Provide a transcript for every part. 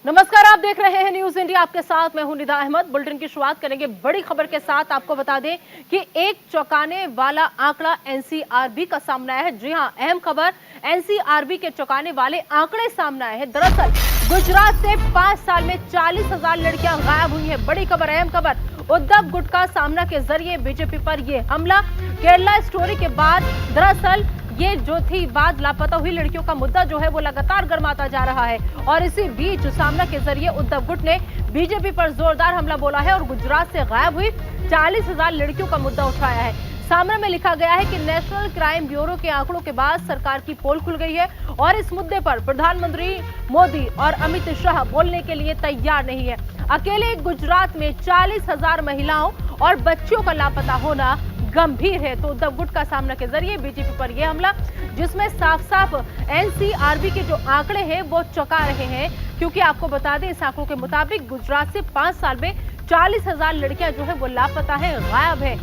नमस्कार, आप देख रहे हैं न्यूज इंडिया। आपके साथ मैं हूं निदा अहमद। बुलेटिन की शुरुआत करेंगे बड़ी खबर के साथ। आपको बता दें कि एक चौंकाने वाला आंकड़ा एनसीआरबी का सामने आया है। जी हां, अहम खबर, एनसीआरबी के चौंकाने वाले आंकड़े सामने आए हैं। दरअसल गुजरात से 5 साल में 40,000 लड़कियां गायब हुई हैं। बड़ी खबर, अहम खबर। उद्धव गुट का सामना के जरिए बीजेपी पर यह हमला। केरला स्टोरी के बाद दरअसल ये जो थी बात, लापता हुई लड़कियों का मुद्दा जो है वो लगातार गर्माता जा रहा है। और इसी बीच सामना के जरिए उद्धव गुट ने बीजेपी पर जोरदार हमला बोला है और गुजरात से गायब हुई 40,000 लड़कियों का मुद्दा उठाया है। सामने में लिखा गया है कि नेशनल क्राइम ब्यूरो के आंकड़ों के बाद सरकार की पोल खुल गई है और इस मुद्दे पर प्रधानमंत्री मोदी और अमित शाह बोलने के लिए तैयार नहीं है। अकेले गुजरात में 40,000 महिलाओं और बच्चियों का लापता होना गंभीर है। तो उद्धव गुट का सामना के जरिए बीजेपी पर यह हमला, जिसमें साफ साफ एनसीआरबी के जो आंकड़े हैं वो चौंका रहे हैं। क्योंकि आपको बता दें, इस आंकड़ों के मुताबिक गुजरात से 5 साल में 40,000 लड़कियां जो है वो लापता है, गायब है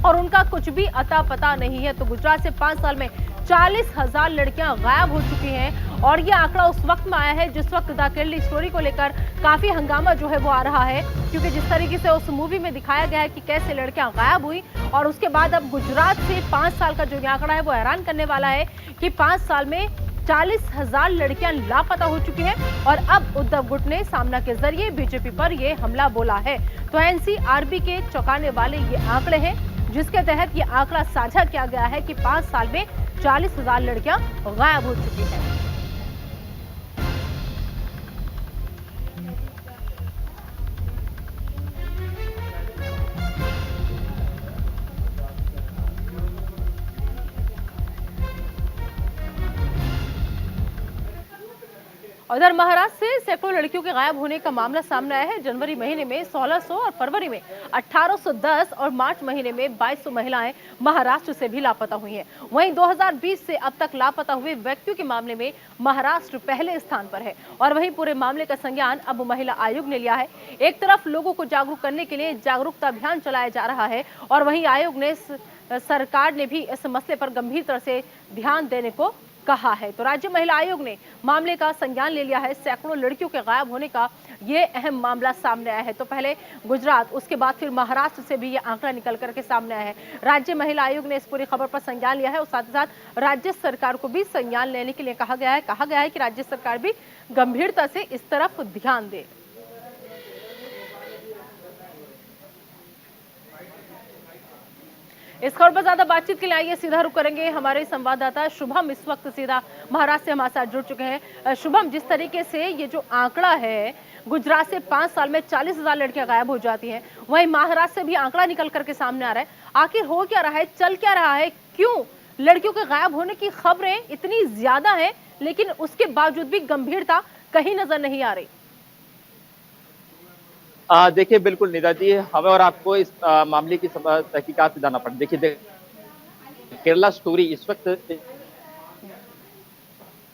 और उनका कुछ भी अता पता नहीं है। तो गुजरात से 5 साल में 40,000 लड़कियां गायब हो चुकी हैं और यह आंकड़ा उस वक्त में आया है जिस वक्त द केरला स्टोरी को लेकर काफी हंगामा जो है वो आ रहा है। क्योंकि जिस तरीके से उस मूवी में दिखाया गया है कि कैसे लड़कियां गायब हुई और उसके बाद अब गुजरात से 5 साल का जो आंकड़ा है वो हैरान करने वाला है कि 5 साल में 40,000 लड़कियां लापता हो चुकी हैं। और अब उद्धव गुट ने सामना के जरिए बीजेपी पर यह हमला बोला है। तो एनसीआरबी के चौंकाने वाले ये आंकड़े हैं, जिसके तहत ये आंकड़ा साझा किया गया है कि 5 साल में 40,000 लड़कियां गायब हो चुकी हैं। उधर महाराष्ट्र से सैकड़ों लड़कियों के गायब होने का मामला सामने आया है। जनवरी महीने में 1,600 और फरवरी में 1,810 और मार्च महीने में 2,200 महिलाएं महाराष्ट्र से भी लापता हुई हैं। वहीं 2020 से अब तक लापता हुए व्यक्तियों के मामले में महाराष्ट्र पहले स्थान पर है और वहीं पूरे मामले का संज्ञान अब महिला आयोग ने लिया है। एक तरफ लोगों को जागरूक करने के लिए जागरूकता अभियान चलाया जा रहा है और वहीं आयोग ने सरकार ने भी इस मसले पर गंभीरता से ध्यान देने को कहा है। तो राज्य महिला आयोग ने मामले का संज्ञान ले लिया है। सैकड़ों लड़कियों के गायब होने का ये अहम मामला सामने आया है। तो पहले गुजरात, उसके बाद फिर महाराष्ट्र से भी ये आंकड़ा निकल करके सामने आया है। राज्य महिला आयोग ने इस पूरी खबर पर संज्ञान लिया है और साथ ही साथ राज्य सरकार को भी संज्ञान लेने के लिए कहा गया है कि राज्य सरकार भी गंभीरता से इस तरफ ध्यान दे। इस खबर पर ज्यादा बातचीत के लिए आइए सीधा रुख करेंगे। हमारे संवाददाता शुभम इस वक्त सीधा महाराष्ट्र से हमारे साथ जुड़ चुके हैं। शुभम, जिस तरीके से ये जो आंकड़ा है, गुजरात से 5 साल में 40,000 लड़कियां गायब हो जाती हैं, वहीं महाराष्ट्र से भी आंकड़ा निकल करके सामने आ रहा है। आखिर हो क्या रहा है, चल क्या रहा है, क्यों लड़कियों के गायब होने की खबरें इतनी ज्यादा है लेकिन उसके बावजूद भी गंभीरता कहीं नजर नहीं आ रही? देखिए, बिल्कुल निदा जी, हमें और आपको इस मामले की तहकीकात से जाना पड़ा। देखिए, केरला स्टोरी इस वक्त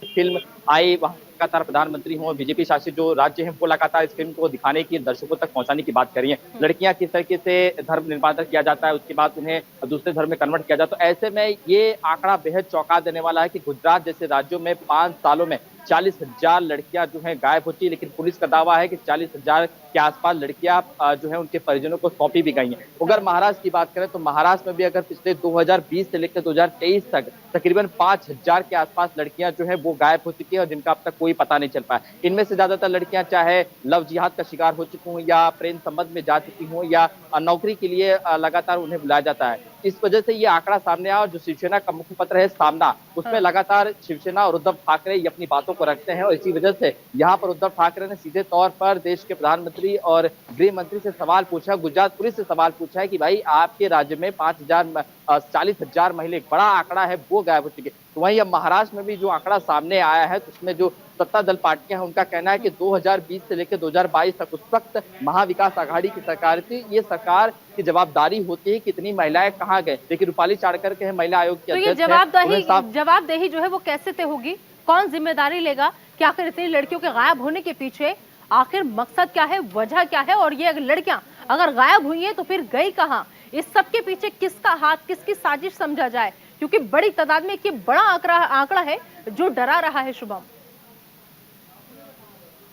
फिल्म आई, वहाँ लगातार प्रधानमंत्री हों, बीजेपी शासित जो राज्य हैं वो लगातार इस फिल्म को दिखाने की, दर्शकों तक पहुंचाने की बात कर रही हैं। लड़कियां किस तरीके से धर्म निर्माण किया जाता है, उसके बाद उन्हें दूसरे धर्म में कन्वर्ट किया जाता है। तो ऐसे में ये आंकड़ा बेहद चौंका देने वाला है कि गुजरात जैसे राज्यों में 5 सालों में 40,000 लड़कियां जो हैं गायब होती है, लेकिन पुलिस का दावा है कि 40,000 के आसपास लड़कियां जो है उनके परिजनों को सौंपी भी गई हैं। अगर महाराष्ट्र की बात करें तो महाराष्ट्र में भी अगर पिछले 2020 से लेकर 2023 तक तकरीबन 5,000 के आसपास लड़कियां जो है वो गायब हो चुकी है और जिनका अब तक कोई पता नहीं चल पाया। इनमें से ज्यादातर लड़कियां चाहे लव जिहाद का शिकार हो चुकी हों या प्रेम संबंध में जा चुकी हों या नौकरी के लिए लगातार उन्हें बुलाया जाता है। इस वजह से ये आंकड़ा सामने आया और जो शिवसेना का मुखपत्र है सामना, उसमें लगातार शिवसेना और उद्धव ठाकरे ये अपनी बातों को रखते हैं और इसी वजह से यहाँ पर उद्धव ठाकरे ने सीधे तौर पर देश के प्रधानमंत्री और गृह मंत्री से सवाल पूछा, गुजरात पुलिस से सवाल पूछा है कि भाई आपके राज्य में 40,000 महिला, एक बड़ा आंकड़ा है, वो गायब हो चुकी है। तो वहीं अब महाराष्ट्र में भी जो आंकड़ा सामने आया है, तो उसमें जो सत्ता दल पार्टियां हैं उनका कहना है कि 2020 से लेकर 2022 तक उस वक्त महाविकास आघाड़ी की सरकार थी, ये सरकार की जवाबदारी होती है कितनी महिलाएं कहाँ गए। देखिए, रूपाली चाणकर के हैं महिला आयोग की तो ये जवाबदेही जो है वो कैसे तय होगी? कौन जिम्मेदारी लेगा कि आखिर इतनी लड़कियों के गायब होने के पीछे आखिर मकसद क्या है, वजह क्या है? और ये लड़कियां अगर गायब हुई हैं तो फिर गई कहां? इस सब के पीछे किसका हाथ, किसकी साजिश समझा जाए? क्योंकि बड़ी तादाद में एक बड़ा आंकड़ा है जो डरा रहा है। शुभम,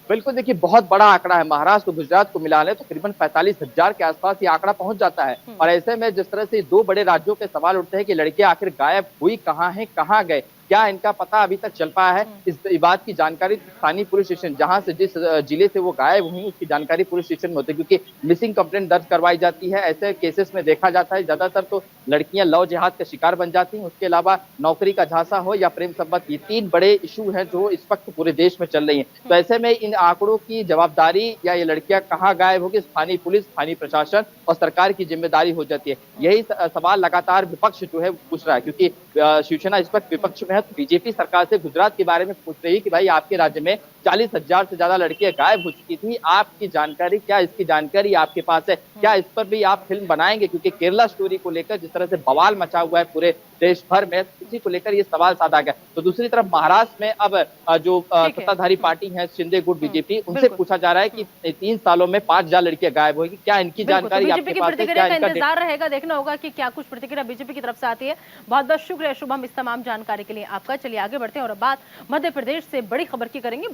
बिल्कुल, देखिए बहुत बड़ा आंकड़ा है। महाराष्ट्र और गुजरात को मिला लें तो करीबन 45,000 के आसपास ये आंकड़ा पहुंच जाता है। और ऐसे में जिस तरह से 2 बड़े राज्यों के सवाल उठते हैं कि लड़कियां आखिर गायब हुई कहाँ हैं, कहाँ गए? क्या इनका पता अभी तक चल पाया है? इस बात की जानकारी स्थानीय पुलिस स्टेशन जहाँ से जिस जिले से वो गायब हुई उसकी जानकारी पुलिस स्टेशन में होती है, क्योंकि मिसिंग कंप्लेंट दर्ज करवाई जाती है। ऐसे केसेस में देखा जाता है ज्यादातर तो लड़कियां लव जिहाद का शिकार बन जाती हैं। उसके अलावा नौकरी का झांसा हो या प्रेम संबंध, ये 3 बड़े इशू हैं जो इस वक्त पूरे देश में चल रही हैं। तो ऐसे में इन आंकड़ों की जवाबदारी या ये लड़कियां कहाँ गायब होगी, स्थानीय पुलिस, स्थानीय प्रशासन और सरकार की जिम्मेदारी हो जाती है। यही सवाल लगातार विपक्ष जो है पूछ रहा है, क्योंकि शिवसेना इस वक्त विपक्ष में है। तो बीजेपी सरकार से गुजरात के बारे में पूछ रही है कि भाई आपके राज्य में 40,000 से ज्यादा लड़कियां गायब हो चुकी थी, आपकी जानकारी क्या, इसकी जानकारी आपके पास है क्या? इस पर भी आप फिल्म बनाएंगे? क्योंकि केरला स्टोरी को लेकर जिस तरह से बवाल मचा हुआ है पूरे देश भर में, इसी को लेकर ये सवाल साधा गया। तो दूसरी तरफ महाराष्ट्र में अब जो सत्ताधारी पार्टी है शिंदे गुट बीजेपी, उनसे पूछा जा रहा है कि 3 सालों में 5,000 लड़कियां गायब होगी, क्या इनकी जानकारी आपके पास है? क्या का इनका इंतजार रहेगा, देखना होगा कि क्या कुछ प्रतिक्रिया बीजेपी की तरफ से आती है। बहुत बहुत शुक्रिया शुभम इस तमाम जानकारी के लिए आपका। चलिए आगे बढ़ते हैं और अब बात मध्य प्रदेश से बड़ी खबर की करेंगे।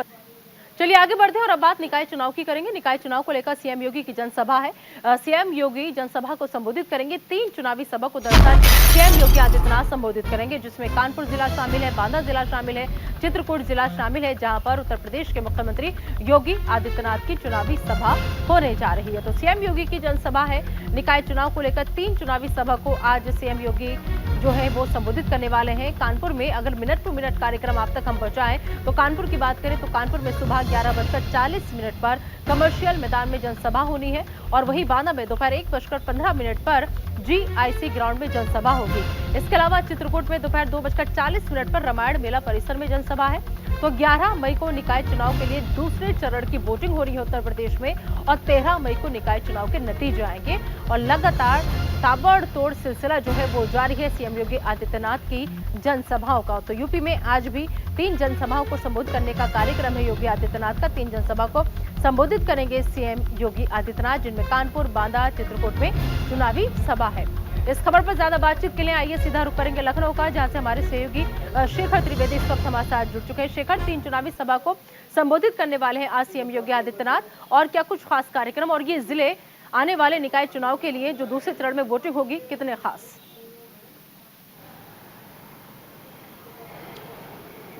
चलिए आगे बढ़ते हैं और अब बात निकाय चुनाव की करेंगे। निकाय चुनाव को लेकर सीएम योगी की जनसभा है। सीएम योगी जनसभा को संबोधित करेंगे। 3 चुनावी सभा को दरअसल सीएम योगी आदित्यनाथ संबोधित करेंगे, जिसमें कानपुर जिला शामिल है, बांदा जिला शामिल है, चित्रकूट जिला शामिल है, जहां पर उत्तर प्रदेश के मुख्यमंत्री योगी आदित्यनाथ की चुनावी सभा होने जा रही है। तो सीएम योगी की जनसभा है। निकाय चुनाव को लेकर 3 चुनावी सभा को आज सीएम योगी जो है वो संबोधित करने वाले हैं। कानपुर में अगर मिनट टू मिनट कार्यक्रम आप तक हम पहुंचाएं तो कानपुर की बात करें तो कानपुर में सुबह 11:40 पर कमर्शियल मैदान में जनसभा होनी है और वहीं बांदा में दोपहर 1:15 पर GIC ग्राउंड में जनसभा होगी। इसके अलावा चित्रकूट में दोपहर 2:40 पर रामायण मेला परिसर में जनसभा है। तो 11 मई को निकाय चुनाव के लिए दूसरे चरण की वोटिंग हो रही है उत्तर प्रदेश में और 13 मई को निकाय चुनाव के नतीजे आएंगे और लगातार ताबड़तोड़ सिलसिला जो है वो जारी है सीएम योगी आदित्यनाथ की जनसभाओं का। तो यूपी में आज भी 3 जनसभाओं को संबोधित करने का कार्यक्रम है योगी आदित्यनाथ का। 3 जनसभा को संबोधित करेंगे सीएम योगी आदित्यनाथ, जिनमें कानपुर, बांदा, चित्रकूट में चुनावी सभा है। इस खबर पर ज्यादा बातचीत के लिए आइए सीधा रुख करेंगे लखनऊ का, जहां से हमारे सहयोगी शेखर त्रिवेदी इस वक्त हमारे साथ जुड़ चुके हैं। शेखर, 3 चुनावी सभा को संबोधित करने वाले हैं आज सीएम योगी आदित्यनाथ, और क्या कुछ खास कार्यक्रम और ये जिले आने वाले निकाय चुनाव के लिए जो दूसरे चरण में वोटिंग होगी कितने खास?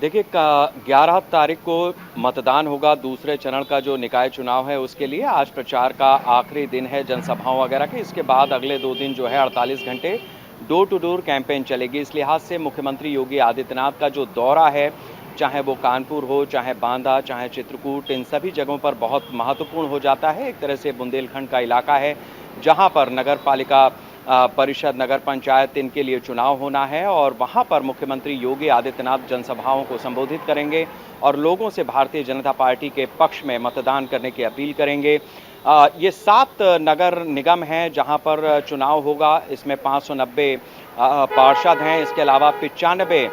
देखिए 11 तारीख को मतदान होगा दूसरे चरण का जो निकाय चुनाव है उसके लिए। आज प्रचार का आखिरी दिन है जनसभाओं वगैरह के। इसके बाद अगले 2 दिन जो है 48 घंटे डोर टू डोर कैंपेन चलेगी। इस लिहाज से मुख्यमंत्री योगी आदित्यनाथ का जो दौरा है, चाहे वो कानपुर हो, चाहे बांदा, चाहे चित्रकूट, इन सभी जगहों पर बहुत महत्वपूर्ण हो जाता है। एक तरह से बुंदेलखंड का इलाका है जहाँ पर नगर पालिका परिषद, नगर पंचायत, इनके लिए चुनाव होना है और वहाँ पर मुख्यमंत्री योगी आदित्यनाथ जनसभाओं को संबोधित करेंगे और लोगों से भारतीय जनता पार्टी के पक्ष में मतदान करने की अपील करेंगे। ये 7 नगर निगम हैं जहाँ पर चुनाव होगा। इसमें 590 पार्षद हैं। इसके अलावा 95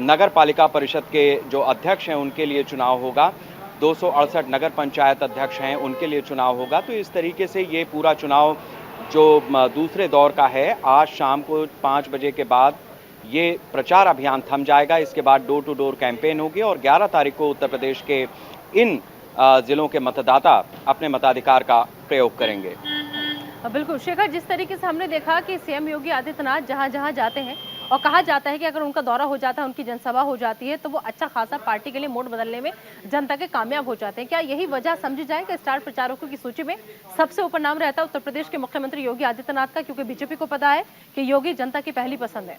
नगर पालिका परिषद के जो अध्यक्ष हैं उनके लिए चुनाव होगा। 268 नगर पंचायत अध्यक्ष हैं, उनके लिए चुनाव होगा। तो इस तरीके से ये पूरा चुनाव जो दूसरे दौर का है, आज शाम को 5 बजे के बाद ये प्रचार अभियान थम जाएगा। इसके बाद डोर टू डोर कैंपेन होगी और 11 तारीख को उत्तर प्रदेश के इन जिलों के मतदाता अपने मताधिकार का प्रयोग करेंगे। बिल्कुल शेखर, जिस तरीके से हमने देखा कि सीएम योगी आदित्यनाथ जहां जहां जाते हैं और कहा जाता है कि अगर उनका दौरा हो जाता है, उनकी जनसभा हो जाती है, तो वो अच्छा खासा पार्टी के लिए मोड़ बदलने में जनता के कामयाब हो जाते हैं। क्या यही वजह समझी जाए कि स्टार प्रचारकों की सूची में सबसे ऊपर नाम रहता है उत्तर प्रदेश के मुख्यमंत्री योगी आदित्यनाथ का, क्योंकि बीजेपी को पता है कि योगी जनता की पहली पसंद है?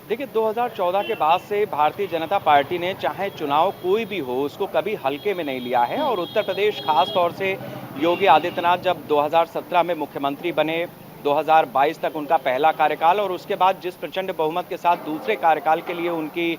देखिए 2014 के बाद से भारतीय जनता पार्टी ने चाहे चुनाव कोई भी हो उसको कभी हल्के में नहीं लिया है और उत्तर प्रदेश खास तौर से योगी आदित्यनाथ जब 2017 में मुख्यमंत्री बने, 2022 तक उनका पहला कार्यकाल और उसके बाद जिस प्रचंड बहुमत के साथ दूसरे कार्यकाल के लिए उनकी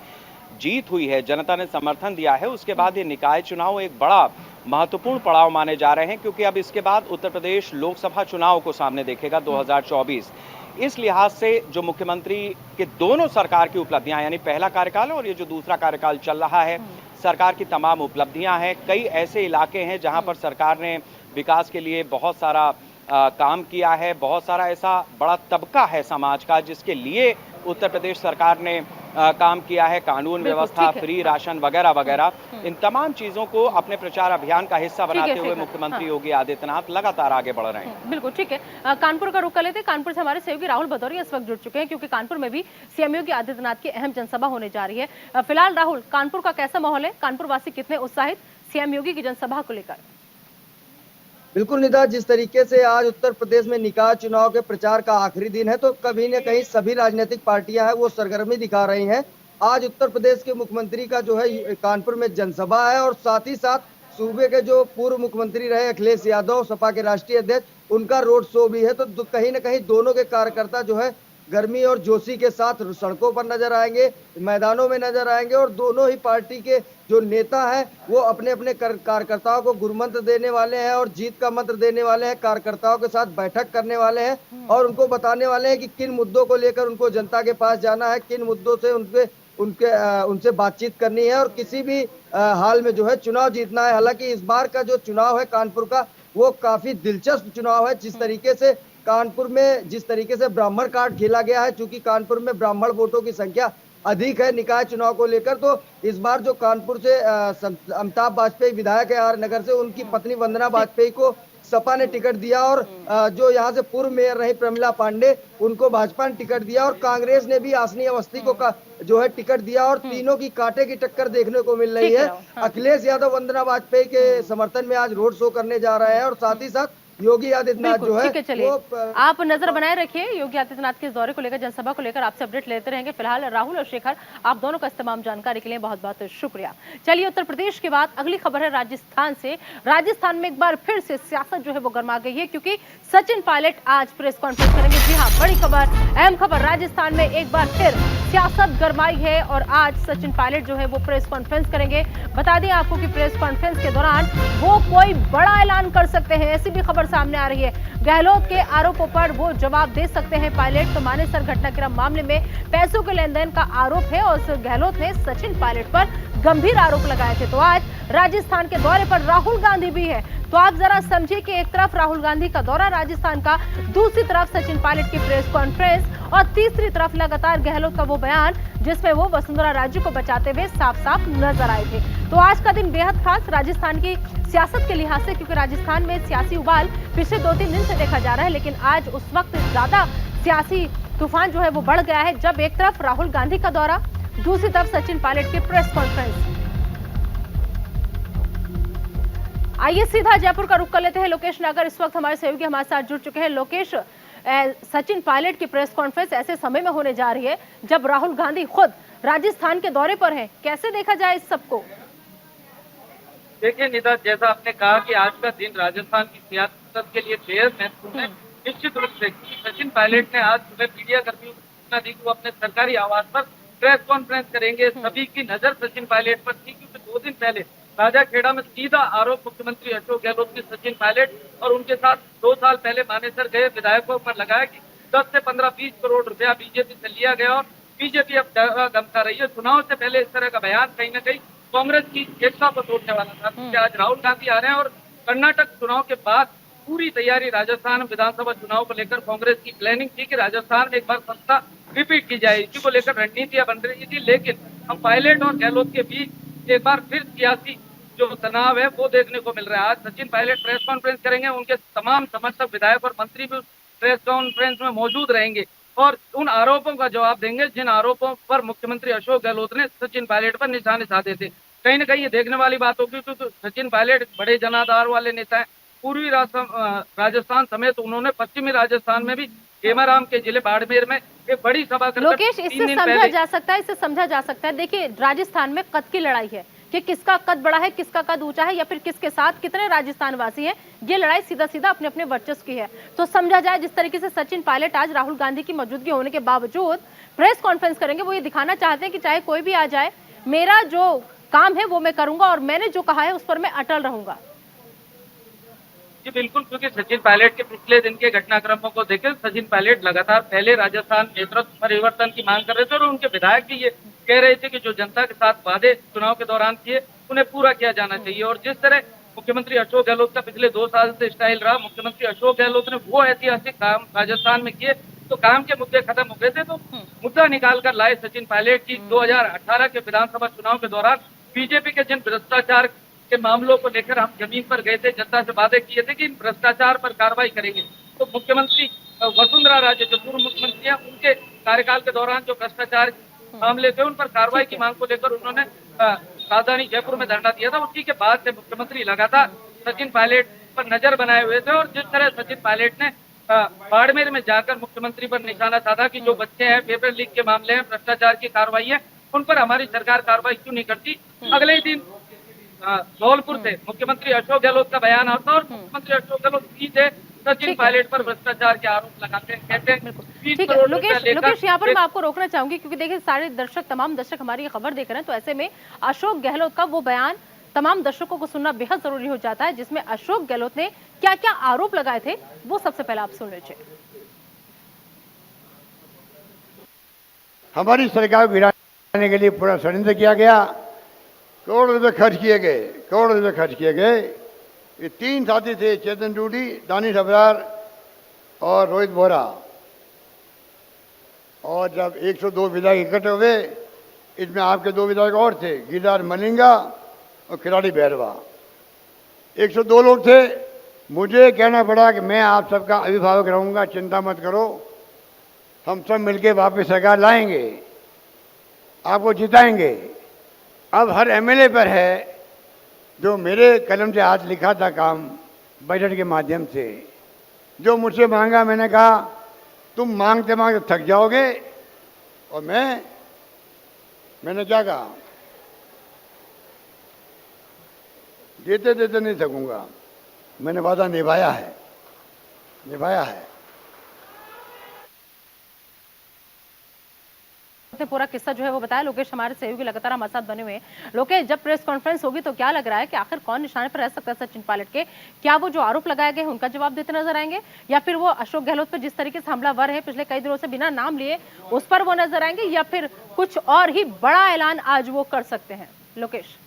जीत हुई है, जनता ने समर्थन दिया है, उसके बाद ये निकाय चुनाव एक बड़ा महत्वपूर्ण पड़ाव माने जा रहे हैं क्योंकि अब इसके बाद उत्तर प्रदेश लोकसभा चुनाव को सामने देखेगा 2024। इस लिहाज से जो मुख्यमंत्री के दोनों सरकार की उपलब्धियां यानी पहला कार्यकाल और ये जो दूसरा कार्यकाल चल रहा है, सरकार की तमाम उपलब्धियां हैं। कई ऐसे इलाके हैं जहां पर सरकार ने विकास के लिए बहुत सारा काम किया है। बहुत सारा ऐसा बड़ा तबका है समाज का जिसके लिए उत्तर प्रदेश सरकार ने काम किया है, कानून बिल्कुल, व्यवस्था, ठीक है। फ्री राशन वगैरह वगैरह, इन तमाम चीजों को अपने प्रचार अभियान का हिस्सा ठीक है, बनाते हुए शेखर। मुख्यमंत्री हाँ। योगी आदित्यनाथ लगातार आगे बढ़ रहे हैं। बिल्कुल ठीक है। कानपुर का रुख कर लेते हैं। कानपुर से हमारे सहयोगी राहुल भदौरिया इस वक्त जुड़ चुके हैं, क्योंकि कानपुर में भी सीएम योगी आदित्यनाथ की अहम जनसभा होने जा रही है। फिलहाल राहुल, कानपुर का कैसा माहौल है? कानपुर वासी कितने उत्साहित सीएम योगी की जनसभा को लेकर? बिल्कुल निदा, जिस तरीके से आज उत्तर प्रदेश में निकाय चुनाव के प्रचार का आखिरी दिन है, तो कहीं न कहीं सभी राजनीतिक पार्टियां हैं वो सरगर्मी दिखा रही हैं। आज उत्तर प्रदेश के मुख्यमंत्री का जो है कानपुर में जनसभा है, और साथ ही साथ सूबे के जो पूर्व मुख्यमंत्री रहे अखिलेश यादव, सपा के राष्ट्रीय अध्यक्ष, उनका रोड शो भी है। तो कहीं न कहीं दोनों के कार्यकर्ता जो है गर्मी और जोशी के साथ सड़कों पर नजर आएंगे, मैदानों में नजर आएंगे, और दोनों ही पार्टी के जो नेता हैं वो अपने अपने कार्यकर्ताओं को गुरमंत्र देने वाले हैं और जीत का मंत्र देने वाले हैं। कार्यकर्ताओं के साथ बैठक करने वाले हैं और उनको बताने वाले हैं कि किन मुद्दों को लेकर उनको जनता के पास जाना है, किन मुद्दों से उनसे बातचीत करनी है, और किसी भी हाल में जो है चुनाव जीतना है। हालांकि इस बार का जो चुनाव है कानपुर का, वो काफी दिलचस्प चुनाव है। जिस तरीके से कानपुर में ब्राह्मण कार्ड खेला गया है, चूंकि कानपुर में ब्राह्मण वोटों की संख्या अधिक है निकाय चुनाव को लेकर, तो इस बार जो कानपुर से अमिताभ वाजपेयी विधायक है आर नगर से, उनकी पत्नी वंदना वाजपेयी को सपा ने टिकट दिया, और जो यहाँ से पूर्व मेयर रही प्रमिला पांडे, उनको भाजपा ने टिकट दिया, और कांग्रेस ने भी आसनी अवस्थी को जो है टिकट दिया, और तीनों की कांटे की टक्कर देखने को मिल रही है। अखिलेश यादव वंदना वाजपेयी के समर्थन में आज रोड शो करने जा रहे हैं, और साथ ही साथ योगी आदित्यनाथ जो है चलिए आप नजर बनाए रखिए योगी आदित्यनाथ के इस दौरे को लेकर, जनसभा को लेकर आपसे अपडेट लेते रहेंगे। फिलहाल राहुल और शेखर, आप दोनों का तमाम जानकारी के लिए बहुत बहुत शुक्रिया। चलिए उत्तर प्रदेश के बाद अगली खबर है राजस्थान से। राजस्थान में एक बार फिर से सियासत जो है वो गर्मा गई है, क्योंकि सचिन पायलट आज प्रेस कॉन्फ्रेंस करेंगे। जी हाँ, बड़ी खबर, अहम खबर, राजस्थान में एक बार फिर सियासत गरमाई है और आज सचिन पायलट जो है वो प्रेस कॉन्फ्रेंस करेंगे। बता दें आपको कि प्रेस कॉन्फ्रेंस के दौरान वो कोई बड़ा ऐलान कर सकते हैं, ऐसी भी खबर सामने आ रही है। गहलोत के आरोपों पर वो जवाब दे सकते हैं पायलट। तो मानेसर घटनाक्रम मामले में पैसों के लेन देन का आरोप है और गहलोत ने सचिन पायलट पर गंभीर आरोप लगाए थे। तो आज राजस्थान के दौरे पर राहुल गांधी भी है। तो आप जरा समझिए कि एक तरफ राहुल गांधी का दौरा राजस्थान का, दूसरी तरफ सचिन पायलट की प्रेस कॉन्फ्रेंस, और तीसरी तरफ लगातार गहलोत का वो बयान जिसमें वो वसुंधरा राजे को बचाते हुए साफ साफ नजर आए थे। तो आज का दिन बेहद खास राजस्थान की सियासत के लिहाज से, क्योंकि राजस्थान में सियासी उबाल पिछले 2-3 दिन से देखा जा रहा है, लेकिन आज उस वक्त ज्यादा सियासी तूफान जो है वो बढ़ गया है, जब एक तरफ राहुल गांधी का दौरा, दूसरी तरफ सचिन पायलट की प्रेस कॉन्फ्रेंस। आइए सीधा जयपुर का रुख कर लेते हैं। लोकेश नागर इस वक्त हमारे सहयोगी हमारे साथ जुड़ चुके हैं। लोकेश, सचिन पायलट की प्रेस कॉन्फ्रेंस ऐसे समय में होने जा रही है जब राहुल गांधी खुद राजस्थान के दौरे पर हैं, कैसे देखा जाए इस सबको? देखिए निदा, जैसा आपने कहा कि आज का दिन राजस्थान की सियासत के लिए बेहद महत्वपूर्ण है। निश्चित रूप से सचिन पायलट ने आज सुबह मीडिया कर्मियों को सूचना दी कि वो अपने सरकारी आवास पर प्रेस कॉन्फ्रेंस करेंगे। सभी की नजर सचिन पायलट पर थी, क्योंकि 2 दिन पहले राजाखेड़ा में सीधा आरोप मुख्यमंत्री अशोक गहलोत ने सचिन पायलट और उनके साथ 2 साल पहले मानेसर गए विधायकों पर लगाया कि 10 से 15-20 करोड़ रुपया बीजेपी से लिया गया, और बीजेपी अब धमका रही है। चुनाव से पहले इस तरह का बयान कहीं न कहीं कांग्रेस की एकता को तोड़ने वाला था। क्योंकि आज राहुल गांधी आ रहे हैं और कर्नाटक चुनाव के बाद पूरी तैयारी राजस्थान विधानसभा चुनाव को लेकर कांग्रेस की प्लानिंग थी कि राजस्थान में एक बार सत्ता रिपीट की जाए। इसी को लेकर रणनीतियां बन रही थी, लेकिन हम पायलट और गहलोत के बीच एक बार फिर सियासी जो तनाव है वो देखने को मिल रहा है। आज सचिन पायलट प्रेस कॉन्फ्रेंस करेंगे, उनके तमाम समर्थक विधायक और मंत्री भी प्रेस कॉन्फ्रेंस में मौजूद रहेंगे और उन आरोपों का जवाब देंगे जिन आरोपों पर मुख्यमंत्री अशोक गहलोत ने सचिन पायलट पर निशाने साधे थे। कहीं न कहीं ये देखने वाली बात होगी, क्योंकि सचिन पायलट बड़े जनाधार वाले नेता है। पूर्वी राजस्थान समेत उन्होंने पश्चिमी राजस्थान में भी हेमाराम के जिले बाड़मेर में एक बड़ी सभा कर लोकेश, इससे समझा जा सकता है, देखिए राजस्थान में कद की लड़ाई है कि किसका कद बड़ा है, किसका कद ऊंचा है, या फिर किसके साथ कितने राजस्थान वासी हैं। ये लड़ाई सीधा सीधा अपने अपने वर्चस्व की है। तो समझा जाए जिस तरीके से सचिन पायलट आज राहुल गांधी की मौजूदगी होने के बावजूद प्रेस कॉन्फ्रेंस करेंगे, वो ये दिखाना चाहते हैं कि चाहे कोई भी आ जाए, मेरा जो काम है वो मैं करूंगा और मैंने जो कहा है उस पर मैं अटल रहूंगा। जी बिल्कुल, क्योंकि सचिन पायलट के पिछले दिन के घटनाक्रमों को देखें, सचिन पायलट लगातार पहले राजस्थान नेतृत्व परिवर्तन की मांग कर रहे थे और उनके विधायक भी ये कह रहे थे कि जो जनता के साथ वादे चुनाव के दौरान किए उन्हें पूरा किया जाना चाहिए। और जिस तरह मुख्यमंत्री अशोक गहलोत का पिछले 2 साल से स्टाइल रहा, मुख्यमंत्री अशोक गहलोत ने वो ऐतिहासिक काम राजस्थान में किए, तो काम के मुद्दे खत्म हो गए थे, तो मुद्दा निकाल कर लाए सचिन पायलट की 2018 के विधानसभा चुनाव के दौरान बीजेपी के जिन भ्रष्टाचार के मामलों को लेकर हम जमीन पर गए थे, जनता से वादे किए थे कि इन भ्रष्टाचार पर कार्रवाई करेंगे। तो मुख्यमंत्री वसुंधरा राजे जो पूर्व मुख्यमंत्री हैं, उनके कार्यकाल के दौरान जो भ्रष्टाचार मामले थे उन पर कार्रवाई की मांग को लेकर उन्होंने राजधानी जयपुर में धरना दिया था। उसी के बाद से मुख्यमंत्री लगातार सचिन पायलट पर नजर बनाए हुए थे और जिस तरह सचिन पायलट ने बाड़मेर में जाकर मुख्यमंत्री पर निशाना साधा कि जो बच्चे हैं, पेपर लीक के मामले हैं, भ्रष्टाचार की कार्रवाई है, उन पर हमारी सरकार कार्रवाई क्यों नहीं करती। अगले ही दिन धौलपुर से मुख्यमंत्री अशोक गहलोत का बयान आता और मुख्यमंत्री अशोक गहलोत सीधे सचिन पायलट पर भ्रष्टाचार के आरोप लगाते हैं, कहते हैं ठीक है। लोकेश यहाँ पर मैं आपको रोकना चाहूंगी क्योंकि देखिए सारे तमाम दर्शक हमारी ये खबर देख रहे हैं, तो ऐसे में अशोक गहलोत का वो बयान तमाम दर्शकों को सुनना बेहद जरूरी हो जाता है, जिसमें अशोक गहलोत ने क्या क्या आरोप लगाए थे वो सबसे पहले आप सुन लीजिए। हमारी सरकार को गिराने के लिए पूरा षड्यंत्र किया गया, करोड़ों रुपए खर्च किए गए, करोड़ों रुपए खर्च किए गए। ये तीन साथी थे, चेतन डूडी, दानिश अबरार और रोहित बोरा। और जब 102 विधायक इकट्ठे हुए, इसमें आपके 2 विधायक और थे, गिरधार मलिंगा और खिलाड़ी बैरवा। 102 लोग थे। मुझे कहना पड़ा कि मैं आप सबका अभिभावक रहूंगा, चिंता मत करो, हम सब मिलके वापस सरकार लाएंगे, आपको जिताएंगे। अब हर एमएलए पर है जो मेरे कलम से हाथ लिखा था काम बजट के माध्यम से, जो मुझसे मांगा, मैंने कहा तुम मांगते मांगते थक जाओगे, और मैंने क्या कहा, देते देते नहीं थकूंगा। मैंने वादा निभाया है, निभाया है। अपने पूरा किस्सा जो है वो बताया। लोकेश हमारे सहयोगी लगातार हमारे साथ बने हुए हैं। लोकेश, जब प्रेस कॉन्फ्रेंस होगी तो क्या लग रहा है कि आखिर कौन निशाने पर रह सकता है सचिन पायलट के? क्या वो जो आरोप लगाए गए उनका जवाब देते नजर आएंगे, या फिर वो अशोक गहलोत पर जिस तरीके से हमलावर है पिछले कई दिनों से बिना नाम लिए उस पर वो नजर आएंगे, या फिर कुछ और ही बड़ा ऐलान आज वो कर सकते हैं? लोकेश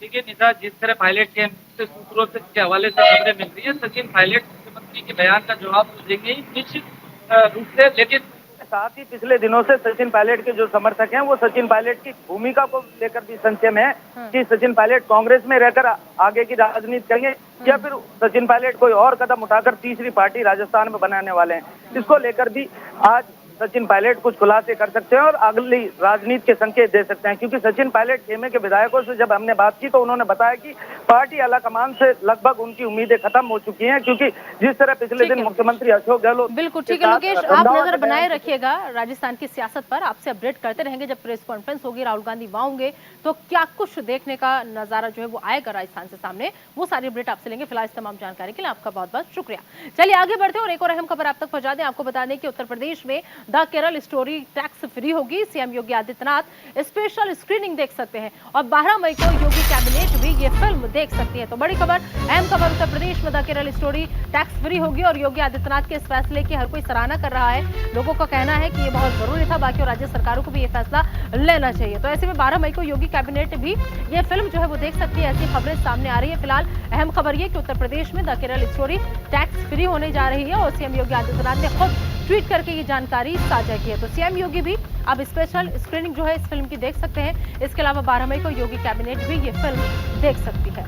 देखिए निशा, जिस तरह पायलट के सूत्रों से के हवाले से खबरें मिल रही है, सचिन पायलट मुख्यमंत्री के बयान का जवाब तो देंगे ही निश्चित रूप से, लेकिन साथ ही पिछले दिनों से सचिन पायलट के जो समर्थक हैं वो सचिन पायलट की भूमिका को लेकर भी संशय में है कि सचिन पायलट कांग्रेस में रहकर आगे की राजनीति करेंगे या फिर सचिन पायलट कोई और कदम उठाकर तीसरी पार्टी राजस्थान में बनाने वाले हैं। इसको लेकर भी आज सचिन पायलट कुछ खुलासे कर सकते हैं और अगली राजनीति के संकेत दे सकते हैं, क्योंकि सचिन पायलट खेमे के विधायकों से जब हमने बात की तो उन्होंने बताया कि पार्टी आला कमान से लगभग उनकी उम्मीदें खत्म हो चुकी हैं, क्योंकि जिस तरह पिछले दिन मुख्यमंत्री अशोक गहलोत। बिल्कुल ठीक है लोकेश, आप नजर बनाए रखिएगा राजस्थान की सियासत पर, आपसे अपडेट करते रहेंगे। जब प्रेस कॉन्फ्रेंस होगी, राहुल गांधी वहां होंगे, तो क्या कुछ देखने का नजारा जो है वो आएगा राजस्थान से सामने, वो सारी अपडेट आपसे लेंगे। फिलहाल इस तमाम जानकारी के लिए आपका बहुत बहुत शुक्रिया। चलिए आगे बढ़ते हैं और एक और अहम खबर आप तक पहुंचा दें। आपको बता दें कि उत्तर प्रदेश में the Kerala story tax free होगी। CM Yogi Adityanath special screening देख सकते हैं और 12 मई को योगी कैबिनेट भी ये फिल्म देख सकती है। तो बड़ी खबर, अहम खबर, उत्तर प्रदेश में the Kerala story tax free होगी और योगी आदित्यनाथ के इस फैसले की हर कोई सराहना कर रहा है। लोगों का कहना है कि ये बहुत जरूरी था, बाकी राज्य सरकारों को भी ये फैसला लेना चाहिए। तो ऐसे में 12 मई को योगी कैबिनेट भी ये फिल्म जो है वो देख सकती है, ऐसी खबरें सामने आ रही है। फिलहाल अहम खबर ये कि उत्तर प्रदेश में the Kerala story tax free होने जा रही है और सीएम योगी आदित्यनाथ ने खुद ट्वीट करके ये जानकारी साझा की है। तो सीएम योगी भी अब स्पेशल स्क्रीनिंग जो है इस फिल्म की देख सकते हैं। इसके अलावा 12 मई को योगी कैबिनेट भी ये फिल्म देख सकती है।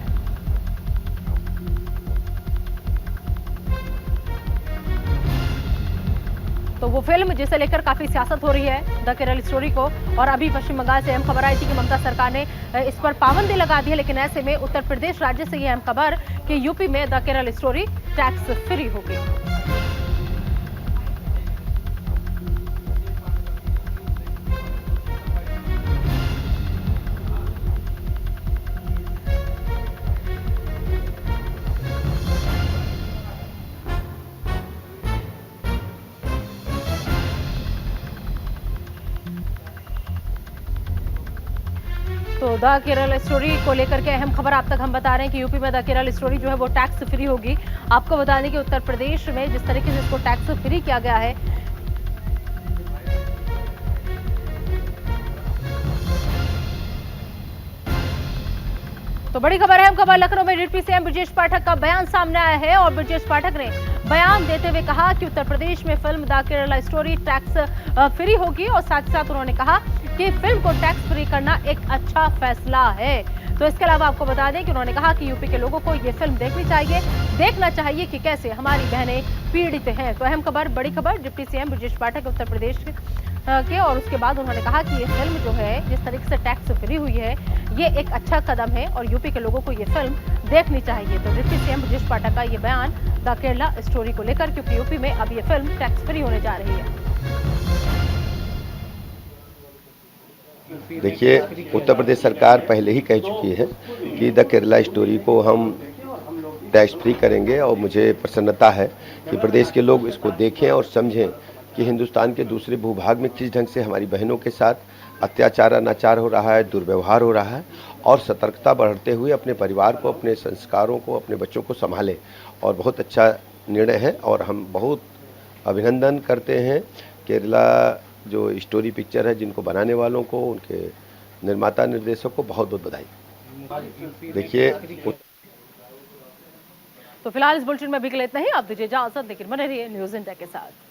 तो वो फिल्म जिसे लेकर काफी सियासत हो रही है द केरल स्टोरी को, और अभी पश्चिम बंगाल से अहम खबर आई थी कि ममता सरकार ने इस पर पाबंदी लगा दी है, लेकिन ऐसे में उत्तर प्रदेश राज्य से यह अहम खबर कि यूपी में the Kerala story tax free होगी। तो द केरल स्टोरी को लेकर के अहम खबर आप तक हम बता रहे हैं कि यूपी में द केरल स्टोरी जो है वो टैक्स फ्री होगी। आपको बता दें कि उत्तर प्रदेश में जिस तरीके से इसको टैक्स फ्री किया गया है, तो बड़ी खबर है। हम खबर लखनऊ में डिप्टी सीएम ब्रजेश पाठक का बयान सामने आया है और ब्रजेश पाठक ने बयान देते हुए कहा कि उत्तर प्रदेश में film the Kerala story tax free होगी और साथ ही साथ उन्होंने कहा कि फिल्म को टैक्स फ्री करना एक अच्छा फैसला है। तो इसके अलावा आपको बता दें कि उन्होंने कहा कि यूपी के लोगों को ये फिल्म देखना चाहिए कि कैसे हमारी बहनें पीड़ित हैं। तो अहम खबर, बड़ी खबर, डिप्टी सीएम ब्रजेश पाठक उत्तर प्रदेश के, और उसके बाद उन्होंने कहा कि ये फिल्म जो है जिस तरीके से टैक्स फ्री हुई है ये एक अच्छा कदम है और यूपी के लोगों को ये फिल्म देखनी चाहिए। तो डिप्टी सीएम ब्रजेश पाठक का ये बयान द केरला स्टोरी को लेकर, क्योंकि यूपी में अब ये फिल्म टैक्स फ्री होने जा रही है। देखिए, उत्तर प्रदेश सरकार पहले ही कह चुकी है कि द केरला स्टोरी को हम टैक्स फ्री करेंगे और मुझे प्रसन्नता है कि प्रदेश के लोग इसको देखें और समझें कि हिंदुस्तान के दूसरे भूभाग में किस ढंग से हमारी बहनों के साथ अत्याचार अनाचार हो रहा है, दुर्व्यवहार हो रहा है, और सतर्कता बढ़ते हुए अपने परिवार को, अपने संस्कारों को, अपने बच्चों को संभालें। और बहुत अच्छा निर्णय है और हम बहुत अभिनंदन करते हैं केरला जो स्टोरी पिक्चर है, जिनको बनाने वालों को, उनके निर्माता निर्देशक को बहुत बहुत बधाई। देखिए, तो फिलहाल इस बुलेटिन में भी इतना ही। आप दीजिए इजाजत, लेकिन बने रहिए न्यूज़ इंडिया के साथ।